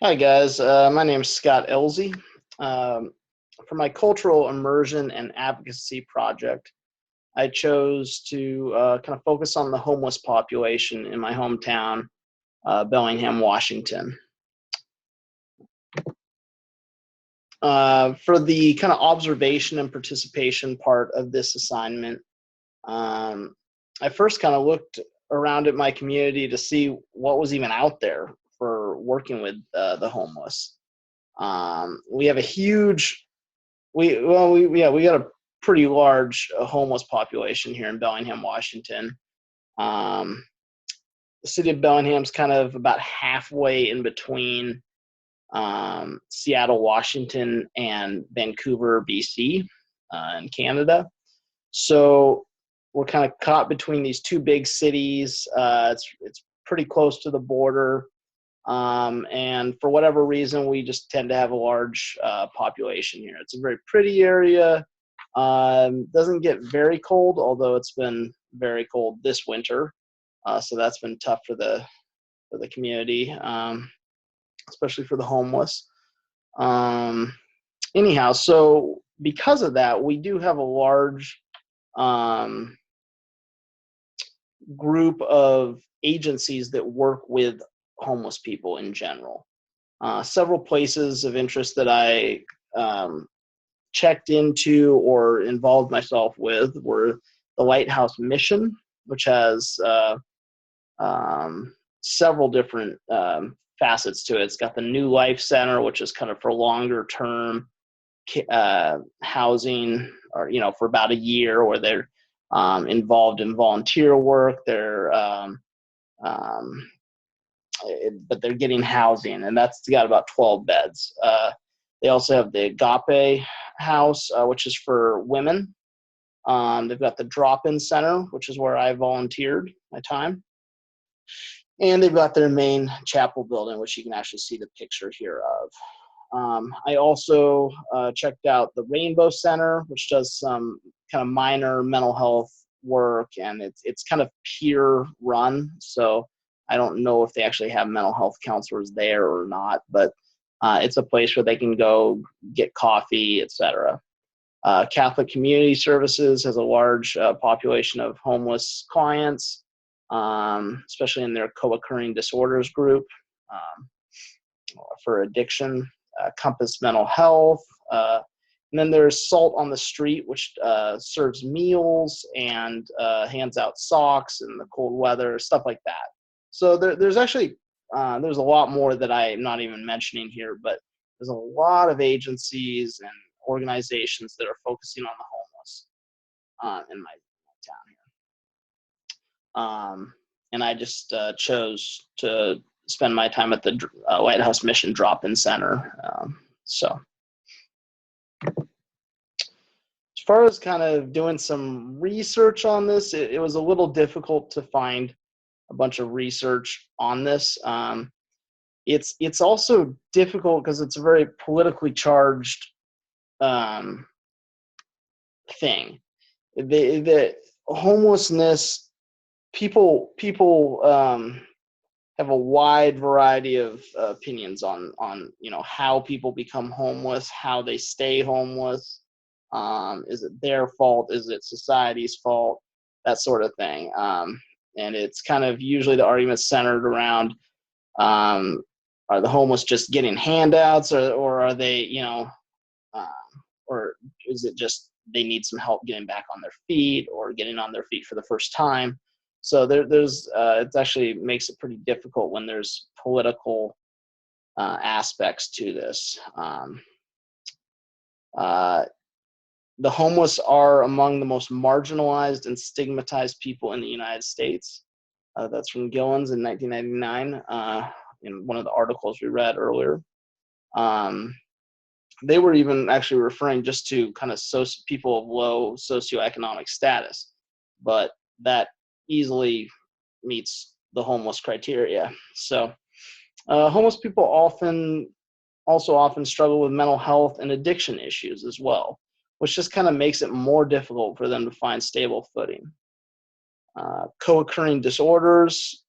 Hi guys, my name is Scott Elzey. For my cultural immersion and advocacy project, I chose to kind of focus on the homeless population in my hometown, Bellingham, Washington. For the kind of observation and participation part of this assignment, I first kind of looked around at my community to see what was even out there for working with the homeless. We have a huge, we got a pretty large homeless population here in Bellingham, Washington. Um, the city of Bellingham's kind of about halfway in between Seattle, Washington, and Vancouver, BC, in Canada. So we're kind of caught between these two big cities. It's pretty close to the border. And for whatever reason, we just tend to have a large population here. It's a very pretty area. Doesn't get very cold, although it's been very cold this winter. So that's been tough for the community, especially for the homeless. Anyhow, so because of that, we do have a large group of agencies that work with homeless people in general. Several places of interest that I checked into or involved myself with were the Lighthouse Mission, which has several different facets to it. It's got the New Life Center, which is kind of for longer term housing, or for about a year, where they're involved in volunteer work. But they're getting housing, and that's got about 12 beds. They also have the Agape House, which is for women. They've got the Drop-In Center, which is where I volunteered my time. And they've got their main chapel building, which you can actually see the picture here of. I also checked out the Rainbow Center, which does some kind of minor mental health work, and it's kind of peer run. So I don't know if they actually have mental health counselors there or not, but it's a place where they can go get coffee, etc. Catholic Community Services has a large population of homeless clients, especially in their co-occurring disorders group for addiction. Compass Mental Health. And then there's Salt on the Street, which serves meals and hands out socks in the cold weather, stuff like that. So there's actually there's a lot more that I'm not even mentioning here, but there's a lot of agencies and organizations that are focusing on the homeless in my town here. And I just chose to spend my time at the Lighthouse Mission Drop-In Center. So as far as kind of doing some research on this, it was a little difficult to find a bunch of research on this. It's also difficult because it's a very politically charged thing. The homelessness, people have a wide variety of opinions on how people become homeless, how they stay homeless. Is it their fault? Is it society's fault? That sort of thing. And it's kind of usually the argument centered around, are the homeless just getting handouts, or are they, or is it just they need some help getting back on their feet or getting on their feet for the first time? So there's it actually makes it pretty difficult when there's political aspects to this. The homeless are among the most marginalized and stigmatized people in the United States. That's from Gillen's in 1999, in one of the articles we read earlier. They were even actually referring just to kind of people of low socioeconomic status, but that easily meets the homeless criteria. So homeless people often struggle with mental health and addiction issues as well, which just kind of makes it more difficult for them to find stable footing. Co-occurring disorders,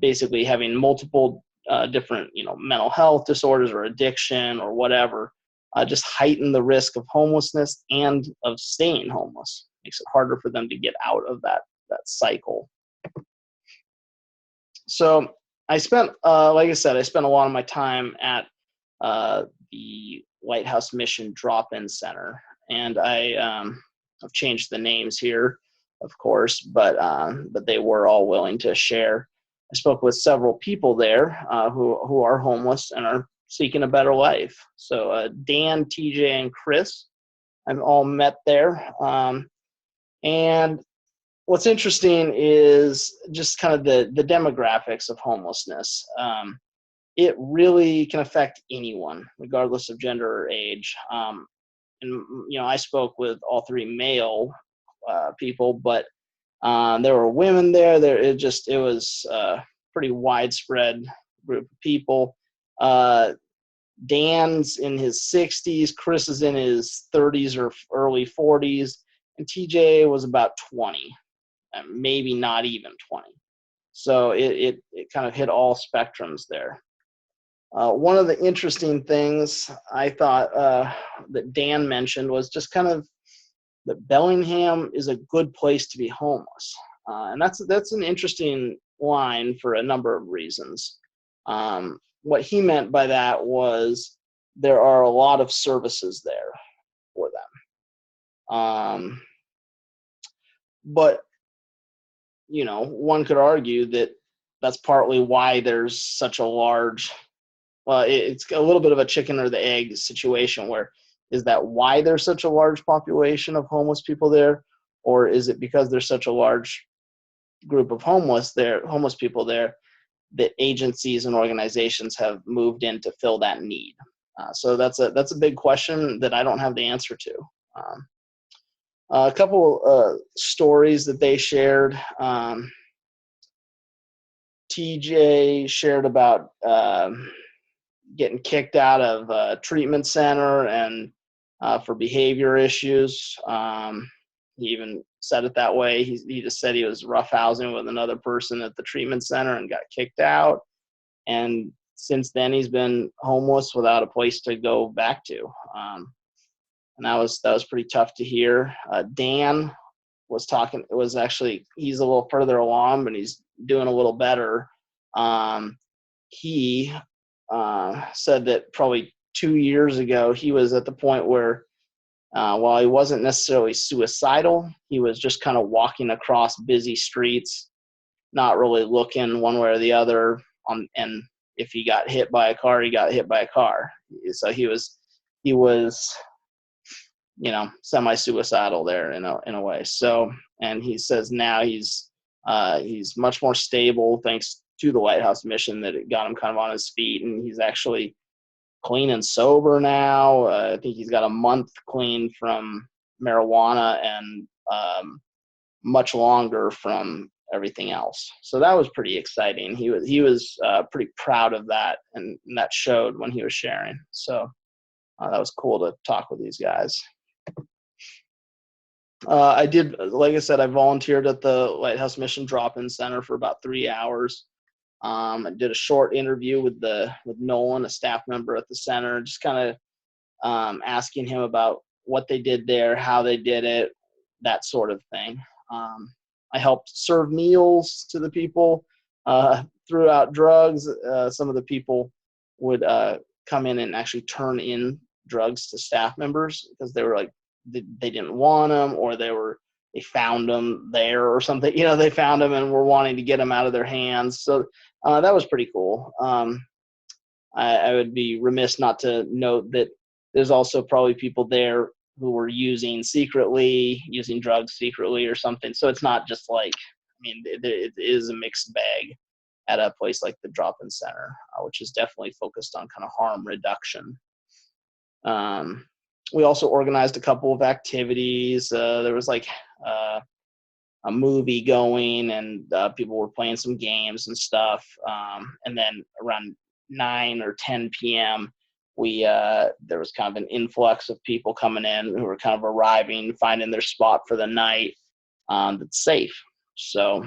basically having multiple different, mental health disorders or addiction or whatever, just heighten the risk of homelessness and of staying homeless. Makes it harder for them to get out of that cycle. So I spent, like I said, I spent a lot of my time at the Lighthouse Mission Drop-In Center, and I've changed the names here, of course, but they were all willing to share. I spoke with several people there who are homeless and are seeking a better life. So Dan, TJ, and Chris, I've all met there. And what's interesting is just kind of the demographics of homelessness. It really can affect anyone, regardless of gender or age. And I spoke with all three male people, but there were women there. It was a pretty widespread group of people. Dan's in his 60s, Chris is in his 30s or early 40s, and TJ was about 20, maybe not even 20. So it kind of hit all spectrums there. One of the interesting things I thought that Dan mentioned was just kind of that Bellingham is a good place to be homeless. And that's an interesting line for a number of reasons. What he meant by that was there are a lot of services there for them. But, one could argue that that's partly why there's such a large, it's a little bit of a chicken or the egg situation where is that why there's such a large population of homeless people there? Or is it because there's such a large group of homeless people there that agencies and organizations have moved in to fill that need? So that's a big question that I don't have the answer to. A couple stories that they shared. TJ shared about getting kicked out of a treatment center and for behavior issues. He even said it that way. He just said he was roughhousing with another person at the treatment center and got kicked out. And since then, he's been homeless without a place to go back to. And that was pretty tough to hear. Dan was talking. It was actually, he's a little further along, but he's doing a little better. He said that probably 2 years ago, he was at the point where while he wasn't necessarily suicidal, he was just kind of walking across busy streets, not really looking one way or the other. And if he got hit by a car, he got hit by a car. So he was semi-suicidal there in a way. So, and he says now he's much more stable thanks to the Lighthouse Mission, that it got him kind of on his feet, and he's actually clean and sober now. I think he's got a month clean from marijuana and much longer from everything else. So that was pretty exciting. He was pretty proud of that, and that showed when he was sharing. So that was cool to talk with these guys. I did, like I said, I volunteered at the Lighthouse Mission Drop-In Center for about 3 hours. I did a short interview with Nolan, a staff member at the center, just kind of asking him about what they did there, how they did it, that sort of thing. I helped serve meals to the people, threw out drugs. Some of the people would come in and actually turn in drugs to staff members because they were like, they didn't want them, or they found them there or something. They found them and were wanting to get them out of their hands. So that was pretty cool. I would be remiss not to note that there's also probably people there who were using drugs secretly or something. So it's not just like, it is a mixed bag at a place like the Drop-In Center, which is definitely focused on kind of harm reduction. We also organized a couple of activities. There was like a movie going, and people were playing some games and stuff. And then around 9 or 10 p.m., there was kind of an influx of people coming in who were kind of arriving, finding their spot for the night that's safe. So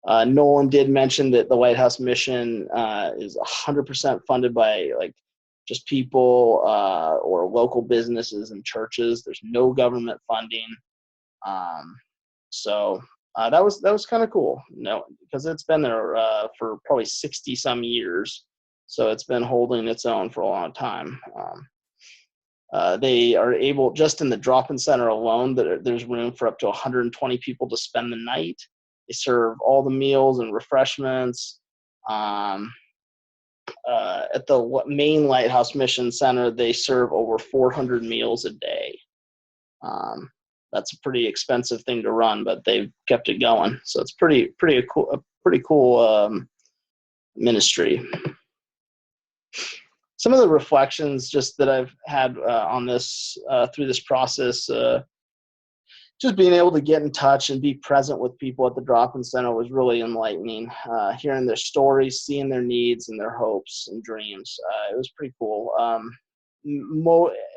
Nolan did mention that the White House mission is 100% funded by like just people or local businesses and churches. There's no government funding. So that was kind of cool, because it's been there for probably 60 some years. So it's been holding its own for a long time. They are able, just in the drop-in center alone, there's room for up to 120 people to spend the night. They serve all the meals and refreshments. At the main Lighthouse Mission Center, they serve over 400 meals a day. That's a pretty expensive thing to run, but they've kept it going. So it's pretty cool ministry. Some of the reflections just that I've had on this through this process, just being able to get in touch and be present with people at the drop-in center was really enlightening. Hearing their stories, seeing their needs and their hopes and dreams, it was pretty cool.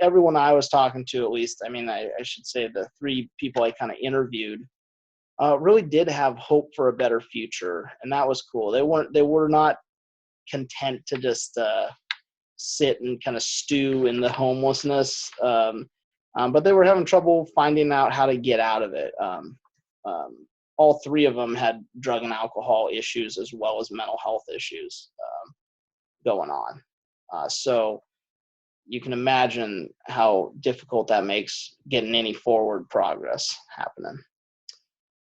Everyone I was talking to, at least, I mean, I should say the 3 people I kind of interviewed, really did have hope for a better future, and that was cool. They were not content to just sit and kind of stew in the homelessness, but they were having trouble finding out how to get out of it. All 3 of them had drug and alcohol issues as well as mental health issues going on. So you can imagine how difficult that makes getting any forward progress happening.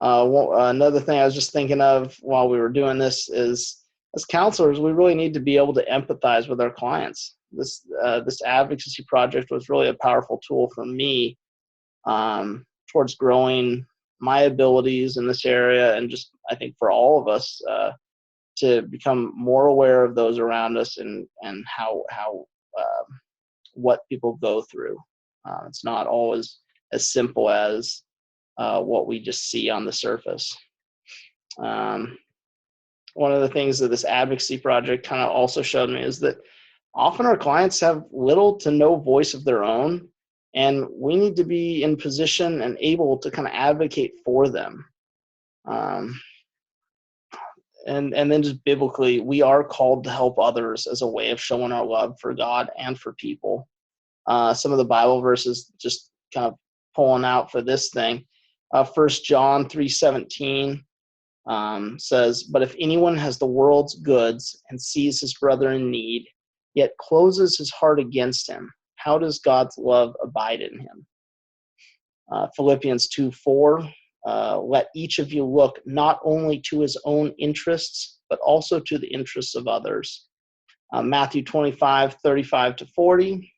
Another thing I was just thinking of while we were doing this is, as counselors, we really need to be able to empathize with our clients. This advocacy project was really a powerful tool for me towards growing my abilities in this area, and just, I think, for all of us to become more aware of those around us and how what people go through. It's not always as simple as what we just see on the surface. One of the things that this advocacy project kind of also showed me is that often our clients have little to no voice of their own, and we need to be in position and able to kind of advocate for them. And then just biblically, we are called to help others as a way of showing our love for God and for people. Some of the Bible verses just kind of pulling out for this thing. 1 John 3:17 says, "But if anyone has the world's goods and sees his brother in need, yet closes his heart against him, how does God's love abide in him?" Philippians 2:4, "Let each of you look not only to his own interests, but also to the interests of others." Matthew 25:35-40,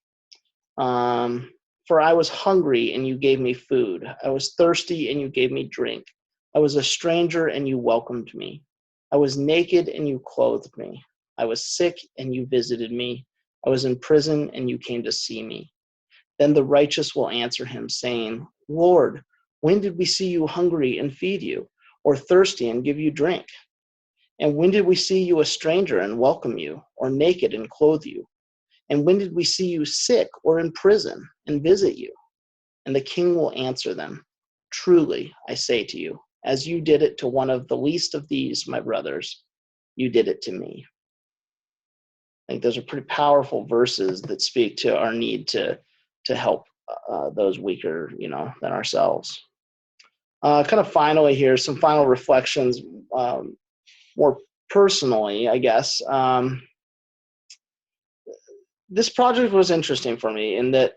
"For I was hungry and you gave me food. I was thirsty and you gave me drink. I was a stranger and you welcomed me. I was naked and you clothed me. I was sick and you visited me. I was in prison and you came to see me. Then the righteous will answer him, saying, Lord, when did we see you hungry and feed you, or thirsty and give you drink? And when did we see you a stranger and welcome you, or naked and clothe you? And when did we see you sick or in prison and visit you? And the king will answer them, Truly, I say to you, as you did it to one of the least of these, my brothers, you did it to me." I think those are pretty powerful verses that speak to our need to help those weaker, than ourselves. Kind of finally here, some final reflections, more personally, I guess. This project was interesting for me in that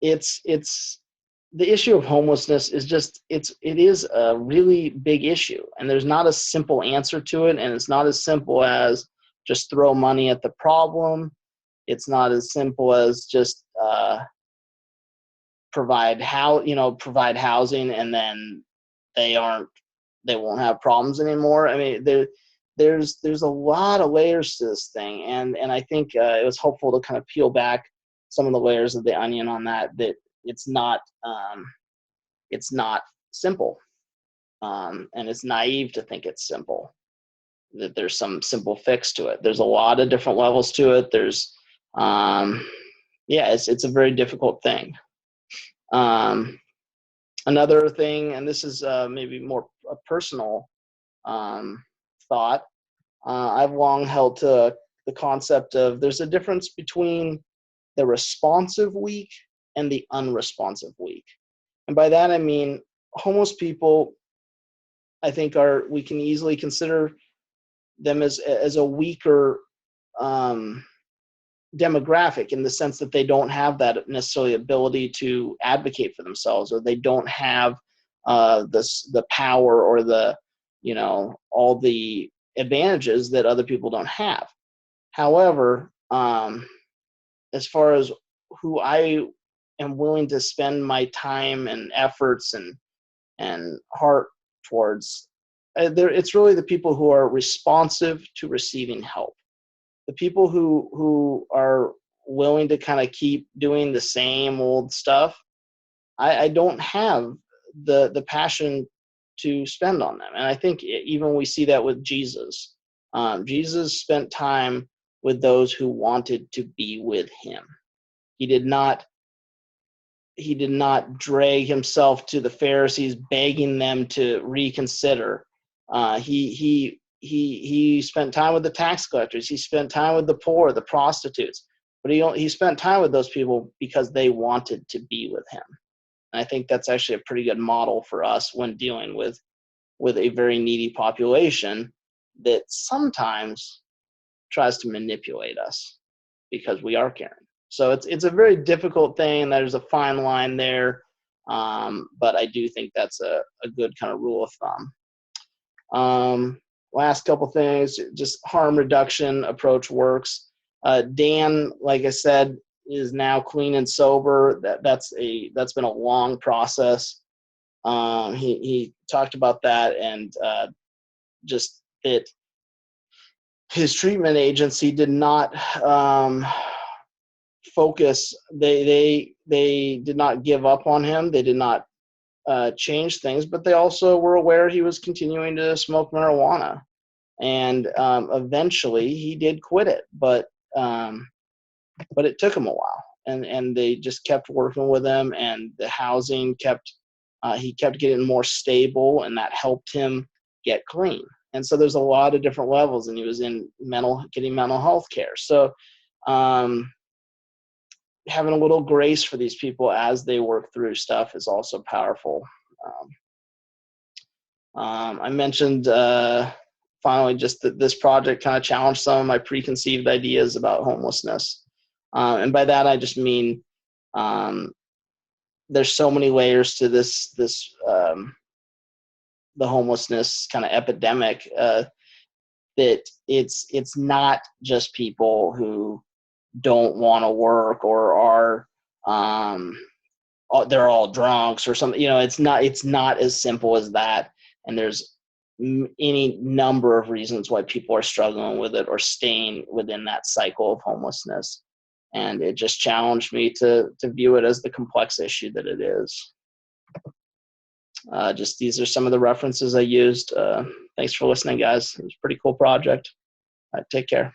it's the issue of homelessness is it is a really big issue, and there's not a simple answer to it, and it's not as simple as just throw money at the problem. It's not as simple as just provide housing and then they won't have problems anymore. I mean, there's a lot of layers to this thing, and I think it was helpful to kind of peel back some of the layers of the onion on that it's not simple, and it's naive to think it's simple, that there's some simple fix to it. There's a lot of different levels to it. There's it's a very difficult thing. Another thing, and this is maybe more personal, thought. I've long held to the concept of there's a difference between the responsive weak and the unresponsive weak. And by that, I mean, homeless people, I think we can easily consider them as a weaker demographic, in the sense that they don't have that necessarily ability to advocate for themselves, or they don't have the power or the, all the advantages that other people don't have. However, as far as who I am willing to spend my time and efforts and heart towards, it's really the people who are responsive to receiving help. The people who are willing to kind of keep doing the same old stuff, I don't have the passion to spend on them. And I think even we see that with Jesus. Jesus spent time with those who wanted to be with him. He did not drag himself to the Pharisees, begging them to reconsider. He spent time with the tax collectors. He spent time with the poor, the prostitutes. But he spent time with those people because they wanted to be with him. And I think that's actually a pretty good model for us when dealing with a very needy population that sometimes tries to manipulate us because we are caring. So it's a very difficult thing. There's a fine line there, but I do think that's a good kind of rule of thumb. Last couple things, just harm reduction approach works. Dan, like I said, is now clean and sober. That's been a long process. He talked about that, and just that his treatment agency did not focus. They did not give up on him. They did not change things, but they also were aware he was continuing to smoke marijuana. And eventually he did quit it, but it took him a while. And they just kept working with him, and the housing he kept getting more stable, and that helped him get clean. And so there's a lot of different levels, and he was getting mental health care. So having a little grace for these people as they work through stuff is also powerful. I mentioned finally just that this project kind of challenged some of my preconceived ideas about homelessness. And by that, I just mean there's so many layers to this the homelessness kind of epidemic, that it's not just people who don't want to work or are they're all drunks or something. It's not as simple as that. And there's any number of reasons why people are struggling with it or staying within that cycle of homelessness. And it just challenged me to view it as the complex issue that it is. Just these are some of the references I used. Thanks for listening, guys. It was a pretty cool project. Take care.